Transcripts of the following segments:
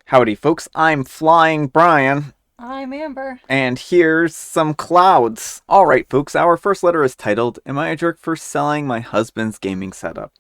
Howdy, folks. I'm Flying Brian. I'm Amber. And here's some clouds. Alright, folks, our first letter is titled, Am I a Jerk for Selling My Husband's Gaming Setup?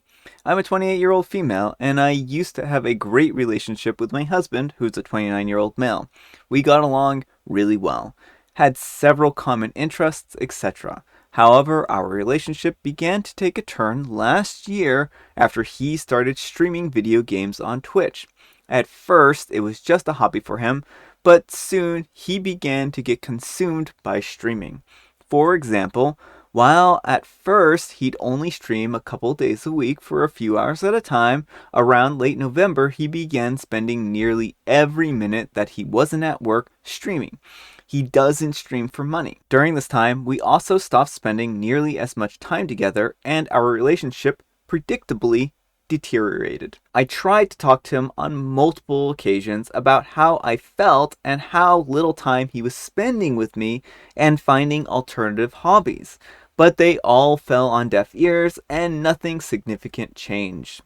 I'm a 28-year-old female, and I used to have a great relationship with my husband, who's a 29-year-old male. We got along really well, had several common interests, etc. However, our relationship began to take a turn last year after he started streaming video games on Twitch. At first, it was just a hobby for him, but soon he began to get consumed by streaming. For example, while at first he'd only stream a couple days a week for a few hours at a time, around late November he began spending nearly every minute that he wasn't at work streaming. He doesn't stream for money. During this time, we also stopped spending nearly as much time together, and our relationship predictably deteriorated. I tried to talk to him on multiple occasions about how I felt and how little time he was spending with me and finding alternative hobbies, but they all fell on deaf ears and nothing significant changed.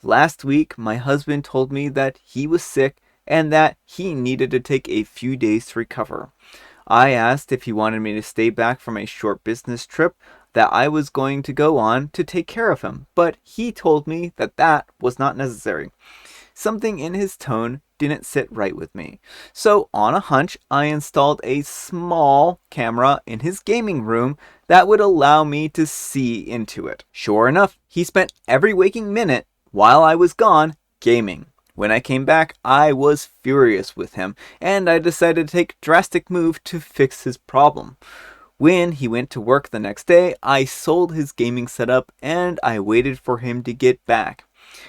Last week, my husband told me that he was sick and that he needed to take a few days to recover. I asked if he wanted me to stay back from a short business trip that I was going to go on to take care of him, but he told me that that was not necessary. Something in his tone didn't sit right with me. So, on a hunch, I installed a small camera in his gaming room that would allow me to see into it. Sure enough, he spent every waking minute while I was gone gaming. When I came back, I was furious with him, and I decided to take a drastic move to fix his problem. When he went to work the next day, I sold his gaming setup and I waited for him to get back.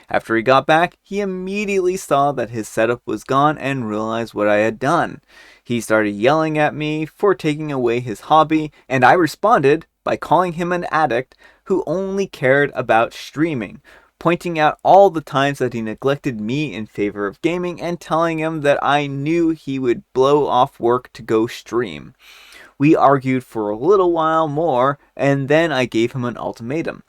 After he got back, he immediately saw that his setup was gone and realized what I had done. He started yelling at me for taking away his hobby, and I responded by calling him an addict who only cared about streaming, pointing out all the times that he neglected me in favor of gaming and telling him that I knew he would blow off work to go stream. We argued for a little while more, and then I gave him an ultimatum.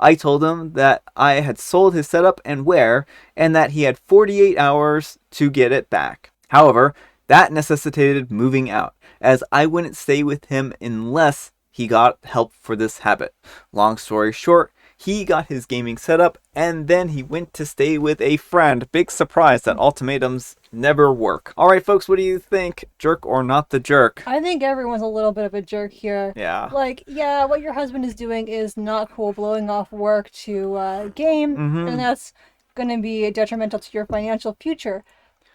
I told him that I had sold his setup and wear, and that he had 48 hours to get it back. However, that necessitated moving out, as I wouldn't stay with him unless he got help for this habit. Long story short, he got his gaming setup, and then he went to stay with a friend. Big surprise that ultimatums never work. Alright, folks, what do you think? Jerk or not the jerk? I think everyone's a little bit of a jerk here. Yeah. Yeah, what your husband is doing is not cool, blowing off work to game, and that's going to be detrimental to your financial future.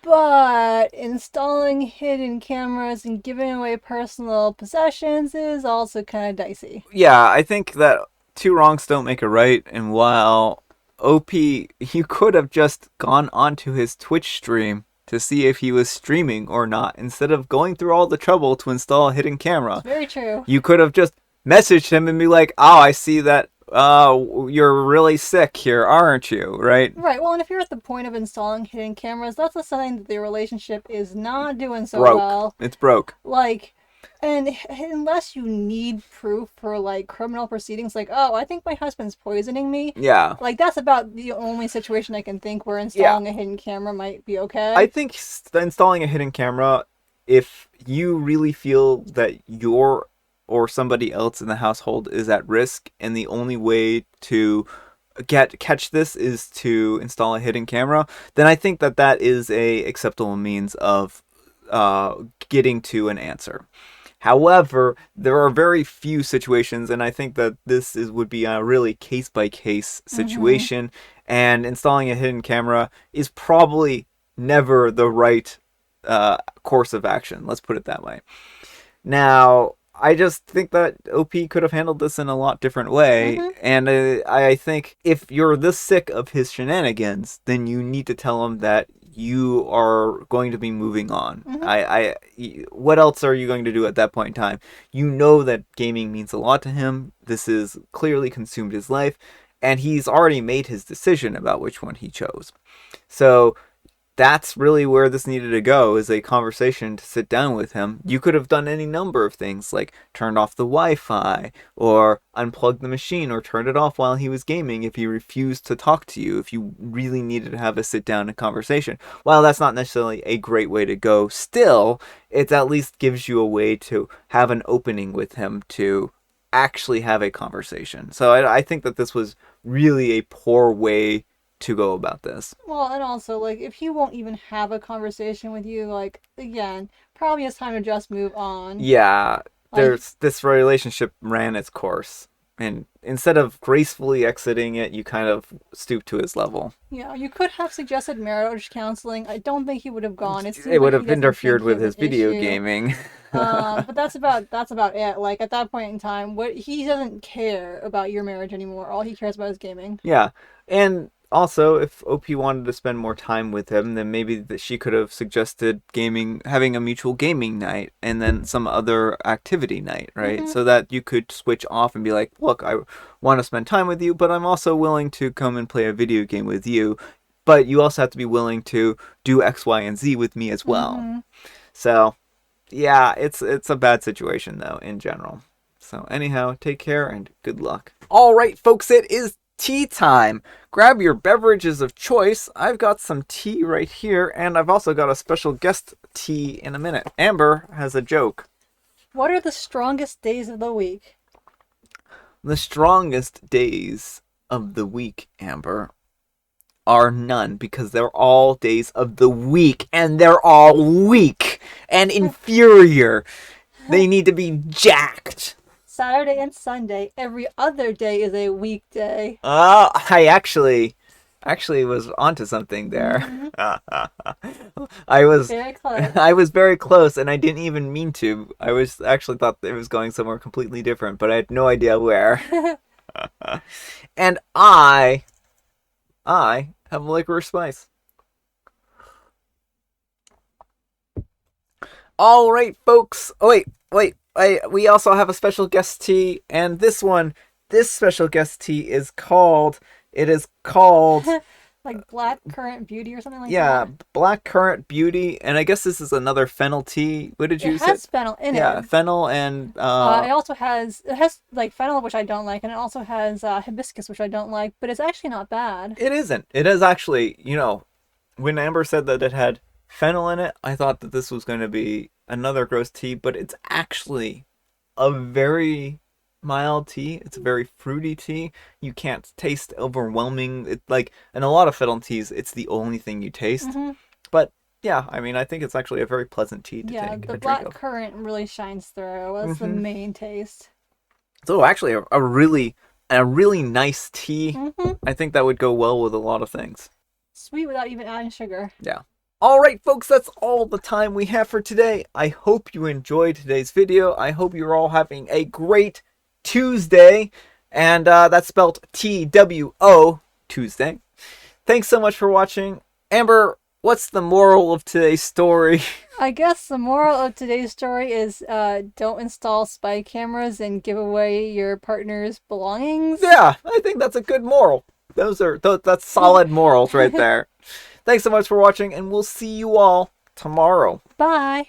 But installing hidden cameras and giving away personal possessions is also kind of dicey. Yeah, I think that two wrongs don't make a right, and while OP, you could have just gone onto his Twitch stream to see if he was streaming or not, instead of going through all the trouble to install a hidden camera. Very true. You could have just messaged him and be like, oh, I see that you're really sick here, aren't you? Right? Right, well, and if you're at the point of installing hidden cameras, that's a sign that the relationship is not doing so Broke. well. It's broke. And unless you need proof for, criminal proceedings, I think my husband's poisoning me. Yeah. That's about the only situation I can think where installing a hidden camera might be okay. I think installing a hidden camera, if you really feel that your or somebody else in the household is at risk, and the only way to catch this is to install a hidden camera, then I think that is a acceptable means of getting to an answer. However, there are very few situations, and I think that this would be a really case-by-case situation, and installing a hidden camera is probably never the right course of action. Let's put it that way. Now, I just think that OP could have handled this in a lot different way, and I think if you're this sick of his shenanigans, then you need to tell him that you are going to be moving on. What else are you going to do at that point in time? You know that gaming means a lot to him. This has clearly consumed his life, and he's already made his decision about which one he chose. So that's really where this needed to go, is a conversation to sit down with him. You could have done any number of things, like turned off the Wi-Fi, or unplugged the machine, or turned it off while he was gaming if he refused to talk to you, if you really needed to have a sit down and conversation. While that's not necessarily a great way to go, still, it at least gives you a way to have an opening with him to actually have a conversation. So I think that this was really a poor way to go about this. Well, and also, like, if he won't even have a conversation with you, like, again, probably it's time to just move on. Yeah, Like, this relationship ran its course, and instead of gracefully exiting it, you kind of stoop to his level. you could have suggested marriage counseling. I don't think he would have gone. It It seems would like he have doesn't interfered think you with have an his video issue. gaming. But that's about it. Like, at that point in time, what he doesn't care about your marriage anymore. All he cares about is gaming. Yeah, and also, if OP wanted to spend more time with him, then maybe that she could have suggested gaming, having a mutual gaming night, and then some other activity night, right? Hmm. So that you could switch off and be like, look, I want to spend time with you, but I'm also willing to come and play a video game with you. But you also have to be willing to do X, Y, and Z with me as well. Hmm. So, yeah, it's a bad situation though in general. So anyhow, take care and good luck. All right, folks, it is tea time. Grab your beverages of choice. I've got some tea right here, and I've also got a special guest tea in a minute. Amber has a joke. What are the strongest days of the week? The strongest days of the week, Amber, are none, because they're all days of the week, and they're all weak and inferior. They need to be jacked. Saturday and Sunday. Every other day is a weekday. I actually was onto something there. Hmm. I was Very close. I was very close, and I didn't even mean to. I was actually thought it was going somewhere completely different, but I had no idea where. And I have licorice spice. All right, folks. Oh wait. We also have a special guest tea, and this special guest tea is called. It is called. Like Black Currant Beauty or something like Yeah, that. black currant beauty, and I guess this is another fennel tea. What did you It say? has fennel in Yeah, it. fennel and It has like fennel, which I don't like, and it also has hibiscus, which I don't like. But it's actually not bad. it isn't. It is actually, when Amber said that it had fennel in it, I thought that this was going to be another gross tea, but it's actually a very mild tea. It's a very fruity tea. You can't taste overwhelming. It like in a lot of fennel teas, it's the only thing you taste. Hmm. But yeah, I mean, I think it's actually a very pleasant tea to Yeah, take the a drink black of. currant really shines through. That's the Hmm main taste. So actually, a really nice tea. Hmm. I think that would go well with a lot of things. Sweet without even adding sugar. Yeah. All right, folks, that's all the time we have for today. I hope you enjoyed today's video. I hope you're all having a great Tuesday, and that's spelled TWO, Tuesday. Thanks so much for watching. Amber, what's the moral of today's story? I guess the moral of today's story is don't install spy cameras and give away your partner's belongings. Yeah, I think that's a good moral. That's solid morals right there. Thanks so much for watching, and we'll see you all tomorrow. Bye.